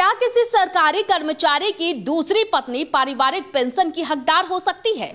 क्या किसी सरकारी कर्मचारी की दूसरी पत्नी पारिवारिक पेंशन की हकदार हो सकती है,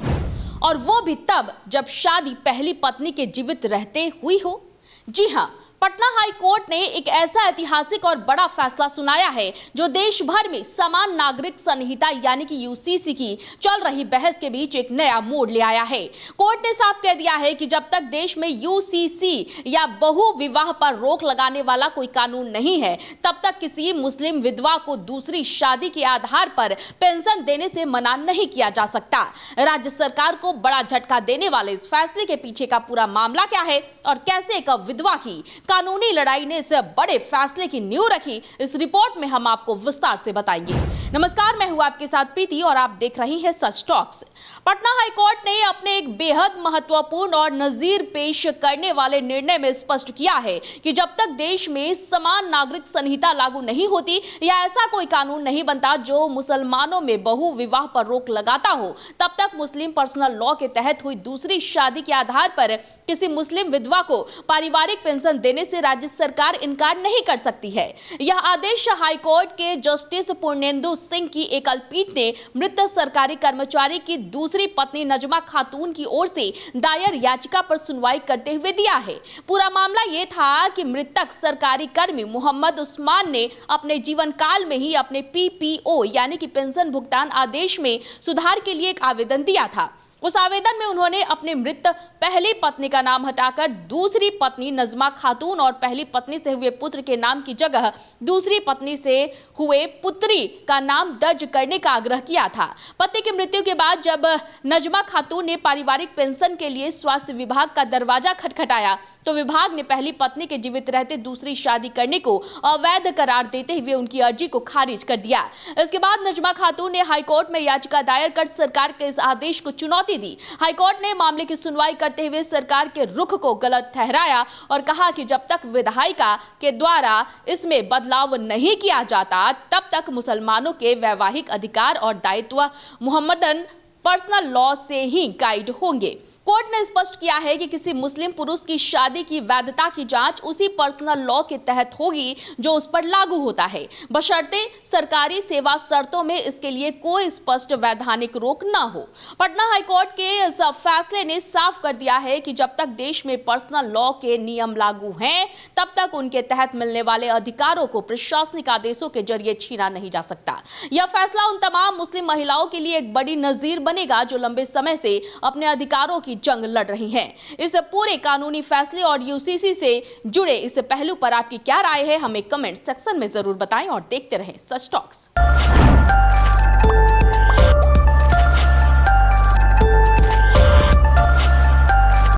और वो भी तब जब शादी पहली पत्नी के जीवित रहते हुई हो? जी हां, पटना हाई कोर्ट ने एक ऐसा ऐतिहासिक और बड़ा फैसला सुनाया है जो देश भर में समान नागरिक संहिता यानी कि यूसीसी की चल रही बहस के बीच एक नया मोड़ ले आया है। कोर्ट ने साफ कह दिया है कि जब तक देश में यूसीसी या बहु विवाह पर रोक लगाने वाला कोई कानून नहीं है, तब तक किसी मुस्लिम विधवा को दूसरी शादी के आधार पर पेंशन देने से मना नहीं किया जा सकता। राज्य सरकार को बड़ा झटका देने वाले इस फैसले के पीछे का पूरा मामला क्या है और कैसे एक विधवा की कानूनी लड़ाई ने इस बड़े फैसले की नींव रखी, इस रिपोर्ट में हम आपको विस्तार से बताएंगे। नमस्कार, मैं हूं आपके साथ प्रीति और आप देख रही हैं सच टॉक्स। पटना हाई कोर्ट ने अपने एक बेहद महत्वपूर्ण और नजीर पेश करने वाले निर्णय में स्पष्ट किया है कि जब तक देश में समान नागरिक संहिता लागू नहीं होती या ऐसा कोई कानून नहीं बनता जो मुसलमानों में बहु विवाह पर रोक लगाता हो, तब तक मुस्लिम पर्सनल लॉ के तहत हुई दूसरी शादी के आधार पर किसी मुस्लिम विधवा को पारिवारिक पेंशन देने से राज्य सरकार इनकार नहीं कर सकती है। यह आदेश हाईकोर्ट के जस्टिस पूर्णेंदु सिंह की एकल पीठ ने मृत सरकारी कर्मचारी की दूसरी पत्नी नजमा खातून की ओर से दायर याचिका पर सुनवाई करते हुए दिया है। पूरा मामला यह था कि मृतक सरकारी कर्मी मोहम्मद उस्मान ने अपने जीवन काल में ही अपने पीपीओ यानी कि पेंशन भुगतान आदेश में सुधार के लिए एक आवेदन दिया था। उस आवेदन में उन्होंने अपने मृत पहली पत्नी का नाम हटाकर दूसरी पत्नी नजमा खातून और पहली पत्नी से हुए पुत्र के नाम की जगह दूसरी पत्नी से हुए पुत्री का नाम दर्ज करने का आग्रह किया था। पति की मृत्यु के बाद जब नजमा खातून ने पारिवारिक पेंशन के लिए स्वास्थ्य विभाग का दरवाजा खटखटाया तो विभाग ने पहली पत्नी के जीवित रहते दूसरी शादी करने को अवैध करार देते हुए उनकी अर्जी को खारिज कर दिया। इसके बाद नजमा खातून ने हाईकोर्ट में याचिका दायर कर सरकार के इस आदेश को चुनौती दी। हाईकोर्ट ने मामले की सुनवाई करते हुए सरकार के रुख को गलत ठहराया और कहा कि जब तक विधायिका के द्वारा इसमें बदलाव नहीं किया जाता तब तक मुसलमानों के वैवाहिक अधिकार और दायित्व मुहम्मदन पर्सनल लॉ से ही गाइड होंगे। कोर्ट ने स्पष्ट किया है कि किसी मुस्लिम पुरुष की शादी की वैधता की जांच उसी पर्सनल लॉ के तहत होगी जो उस पर लागू होता है, बशर्ते सरकारी सेवा शर्तों में इसके लिए कोई स्पष्ट वैधानिक रोक न हो। पटना हाईकोर्ट के इस फैसले ने साफ कर दिया है कि जब तक देश में पर्सनल लॉ के नियम लागू हैं, तब तक उनके तहत मिलने वाले अधिकारों को प्रशासनिक आदेशों के जरिए छीना नहीं जा सकता। यह फैसला उन तमाम मुस्लिम महिलाओं के लिए एक बड़ी नजीर बनेगा जो लंबे समय से अपने अधिकारों की जंग लड़ रही हैं। इस पूरे कानूनी फैसले और यूसीसी से जुड़े इस पहलू पर आपकी क्या राय है, हमें कमेंट सेक्शन में जरूर बताएं और देखते रहें सच टॉक्स।